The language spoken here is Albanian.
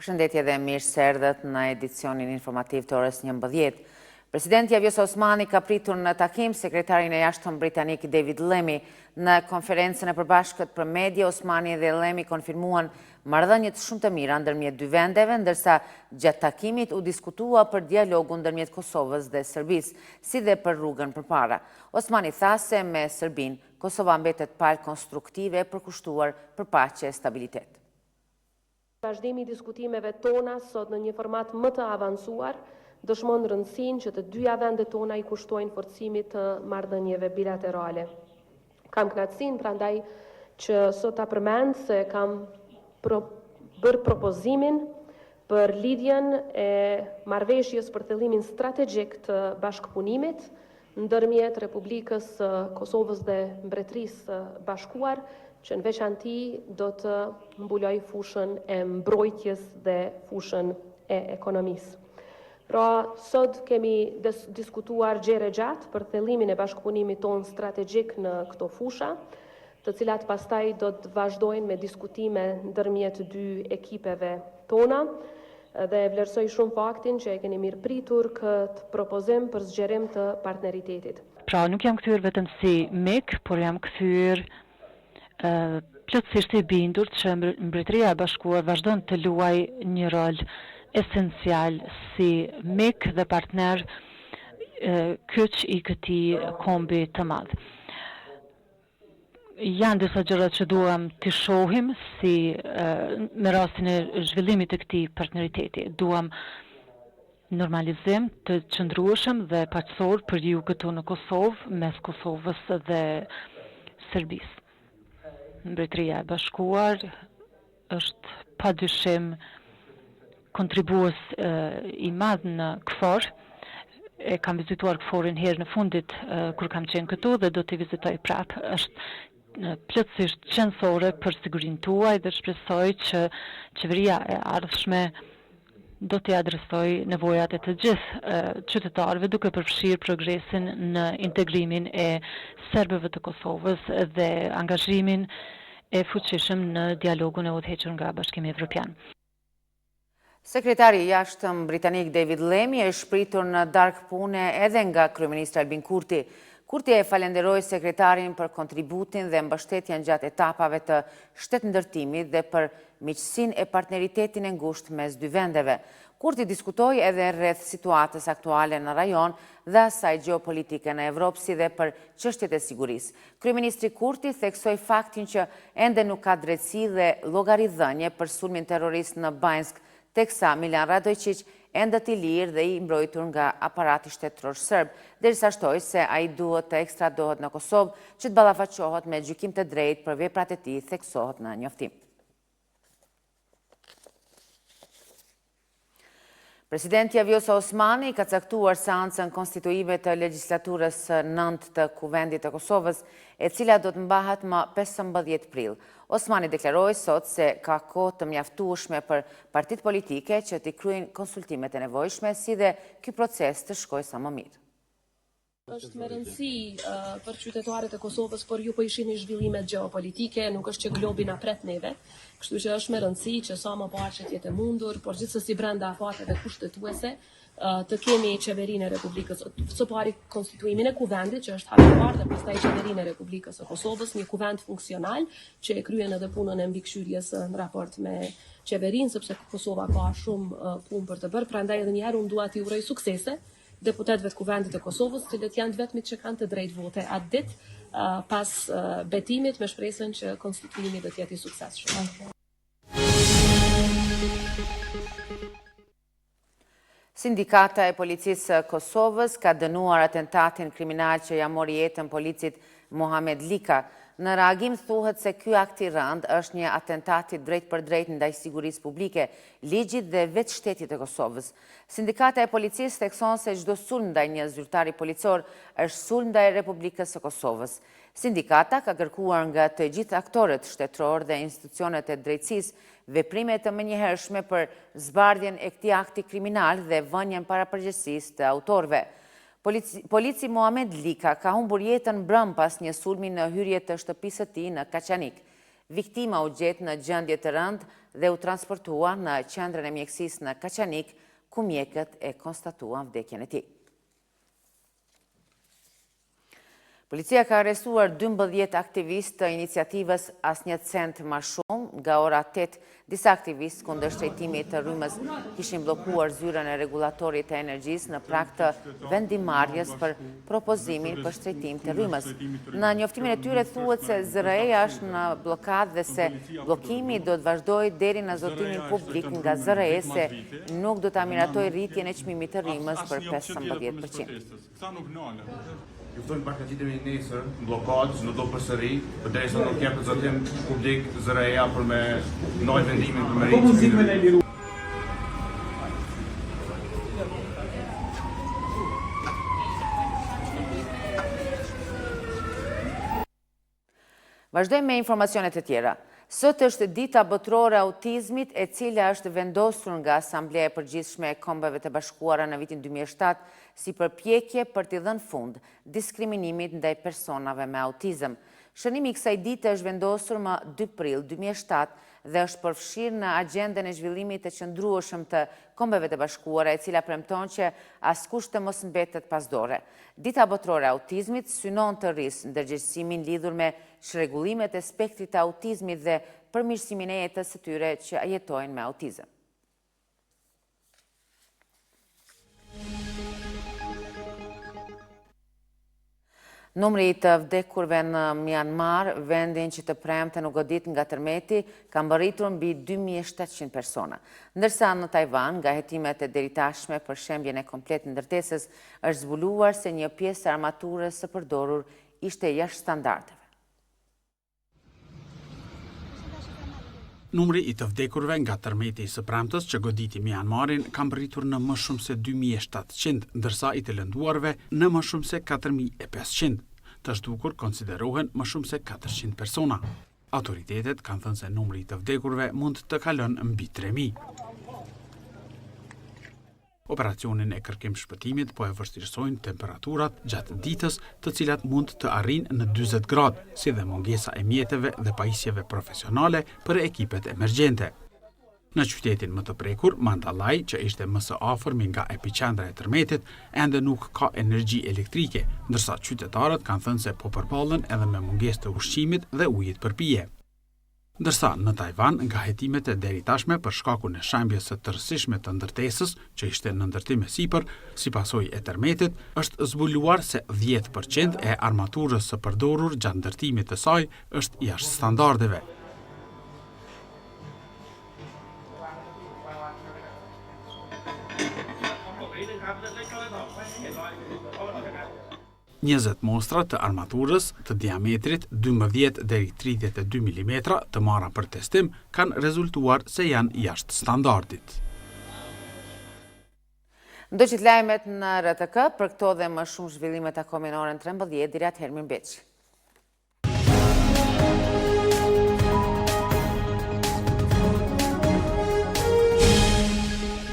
Përshëndetje dhe mirë se erdhët në edicionin informativ të orës 11. Presidenti Vjosa Osmani ka pritur në takim sekretarin e jashtëm britanik David Lammy. Në konferencën e përbashkët për media, Osmani dhe Lammy konfirmuan marrëdhëniet shumë të mira ndërmjet dy vendeve, ndërsa gjatë takimit u diskutua për dialogun ndërmjet Kosovës dhe Serbisë, si dhe për rrugën përpara. Osmani tha se me Serbinë, Kosova mbetet palë konstruktive përkushtuar për paqe e stabilitet. Vazhdimi i diskutimeve tona sot në një format më të avancuar dëshmon rëndësinë që të dyja vendet tona i kushtojnë forcimit të marrëdhënieve bilaterale. Kam kënaqësinë prandaj që sot ta përmend se kam bërë propozimin për lidhjen e marrëveshjes për qëllimin strategjik të bashkëpunimit ndërmjet Republikës Kosovës dhe Mbretërisë së Bashkuar, që në veçanti do të mbuloj fushën e mbrojtjes dhe fushën e ekonomisë. Pra, sot kemi diskutuar gjere gjatë për thellimin e bashkëpunimit tonë strategjik në këto fusha, të cilat pastaj do të vazhdojnë me diskutime ndërmjet dy ekipeve tona, dhe vlerësoj shumë faktin që e keni mirë pritur këtë propozim për zgjerim të partneritetit. Pra, nuk jam kthyer vetëm si mik, por jam kthyer plotësisht e bindur që Mbretëria e Bashkuar vazhdon të luajë një rol esencial si mik dhe partner kyç i këtij kombi të madh. Janë disa gjëra që duam të shohim si në rastin e zhvillimit të këtij partneriteti. Duam normalizim të qëndrueshëm dhe paqësor për ju këtu në Kosovë, mes Kosovës dhe Serbisë. Mbretëria e Bashkuar është padyshim kontribues i madh në KFOR. E kam vizituar KFOR-in herë në fundit kur kam qenë këtu dhe do t'i vizitoj prapë. Është plotësisht qendrore për sigurinë tuaj dhe shpresoj që qeveria e ardhshme do t'i adresoj nevojat e të gjithë qytetarëve duke përfshirë progresin në integrimin e serbëve të Kosovës dhe angazhimin e fuqishëm në dialogun e udhëhequr nga Bashkimi Evropian. Sekretari i jashtëm britanik David Lammy është shpritur në darkë pune edhe nga kryeministri Albin Kurti. Kurti e falenderoi sekretarin për kontributin dhe mbështetjen gjatë etapave të shtetëndërtimit dhe për miqësinë e partneritetin e ngushtë mes dy vendeve. Kurti diskutoi edhe rreth situatës aktuale në rajon dhe asaj gjeopolitike në Evropë si dhe për çështjet e sigurisë. Kryeministri Kurti theksoi faktin që ende nuk ka drejtësi dhe llogaridhënie për sulmin terrorist në Banjsk, teksa Milan Radojčić ende i lirë dhe i mbrojtur nga aparati shtetëror serb, derisa shtoi se ai duhet të ekstradohet në Kosovë që të ballafaqohet me gjykim të drejtë për veprat e tij, theksohet në njoftim. Presidenti Vjosa Osmani ka caktuar seancën konstituive të legjislaturës 9 të Kuvendit të Kosovës, e cila do të mbahet më 15 prill. Osmani deklaroi sot se ka kohë të mjaftueshme për partitë politike që t'i kryejnë konsultimet e nevojshme, si dhe ky proces të shkojë sa më mirë. Është me rëndësi për qytetarët e Kosovës, por ju po i shihni zhvillimet gjeopolitike, nuk është që globi na pret neve. Kështu që është me rëndësi që sa më parë që të jetë mundur, por gjithsesi brenda afateve kushtetuese të kemi qeverinë e Republikës, së pari konstituimin e kuvendit që është hapur dhe pastaj qeverinë e Republikës së Kosovës, një kuvend funksional që e kryen edhe punën e mbikëqyrjes në raport me qeverinë, sepse Kosova ka shumë punë për të bërë, prandaj edhe një herë unë dua t'i uroj suksese deputetëve të kuvendit të Kosovës, të cilët janë vetmit që kanë të drejtë vote atë ditë pas betimit me shpresën që konstituimi do të jetë i suksesshëm. Sindikata e Policisë Kosovës ka dënuar atentatin kriminal që ja mori jetën policit Muhamet Lika. Në reagim thuhet se ky akt i rënd është një atentati drejt për drejt ndaj sigurisë publike, ligjit dhe vetë shtetit të Kosovës. Sindikata e Policisë thekson se çdo sulm ndaj një zyrtari policor është sulm ndaj Republikës së Kosovës. Sindikata ka kërkuar nga të gjithë aktorët shtetëror dhe institucionet e drejtësisë veprime të menjëhershme për zbardhjen e këtij akti kriminal dhe vënien para përgjegjësisë të autorëve. Polici Muhamet Lika ka humbur jetën brëm pas një sulmi në hyrje të shtëpisë së tij në Kaçanik. Viktima u gjet në gjendje të rëndë dhe u transportua në qendrën e mjekësisë në Kaçanik, ku mjekët e konstatuan vdekjen e tij. Policia ka arrestuar 12 aktivistë të iniciativës Asnjë cent më shumë. Nga ora 8, disa aktivistë kundër shtrejtimit të rrymës kishin bllokuar zyrën e rregullatorit të energjisë në prag të vendimarrjes për propozimin për shtrejtim të rrymës. Në njoftimin e tyre thuhet se ZRE-ja është në blokadë dhe se bllokimi do të vazhdojë deri në zotimin publik nga ZRE se nuk do ta miratojë rritjen e çmimit të rrymës për 15%. Juftojnë bashkëqitemi nesër, në blokadë, në do përsëri, përderisa nuk jepet zotim publik ZRE-ja për me ndaj vendimin për me rritë. Vazhdojmë me informacionet e tjera. Sot është dita botërore e autizmit, e cila është vendosur nga Asambleja e Përgjithshme e Kombeve të Bashkuara në vitin 2007 si përpjekje për t'i dhënë fund diskriminimit ndaj personave me autizëm. Shënimi i kësaj dite është vendosur më 2 prill 2007 dhe është përfshirë në agjendën e zhvillimit të qëndrueshëm të Kombeve të Bashkuara, e cila premton që askush të mos mbetet pasdore. Dita botërore e autizmit synon të rrisë ndërgjegjësimin lidhur me çrregullimet e spektrit të autizmit dhe përmirësimin e jetës së tyre që jetojnë me autizëm. Numri i të vdekurve në Myanmar, vendin që të premten u godit nga tërmeti, ka mbërritur mbi 2700 persona. Ndërsa në Tajvan, nga hetimet e deritashme për shembjen e komplet ndërtesës, është zbuluar se një pjesë e armaturës së përdorur ishte jashtë standardeve. Numri i të vdekurve nga tërmeti së premtës që goditi Myanmarin ka mbërritur në më shumë se 2700, ndërsa i të lënduarve në më shumë se 4500. Të shtukur konsiderohen më shumë se 400 persona. Autoritetet kanë thënë se numri i të vdekurve mund të kalon mbi 3000. Operacionin e kërkim shpëtimit po e vështirësojnë temperaturat gjatë ditës, të cilat mund të arrijnë në 40 gradë, si dhe mungesa e mjeteve dhe pajisjeve profesionale për ekipet emergjente. Në qytetin më të prekur, Mandalay, që ishte më së afërmi nga epiqendra e tërmetit, ende nuk ka energji elektrike, ndërsa qytetarët kanë thënë se po përballen edhe me mungesë të ushqimit dhe ujit për pije. Ndërsa në Tajvan, nga hetimet e deri tashme për shkakun e shembjes së tërësishme të ndërtesës, që ishte në ndërtim e sipër, si pasojë e tërmetit, është zbuluar se 10% e armaturës së përdorur gjatë ndërtimit të saj është jashtë standardeve. Njëzet mostra të armaturës të diametrit 12 deri 32 mm të marra për testim kanë rezultuar se janë jashtë standardit. Ndo që të lajmet në RTK, për këto dhe më shumë zhvillimet takojmë në orën 13 deri atëherë mirëmbëngjes.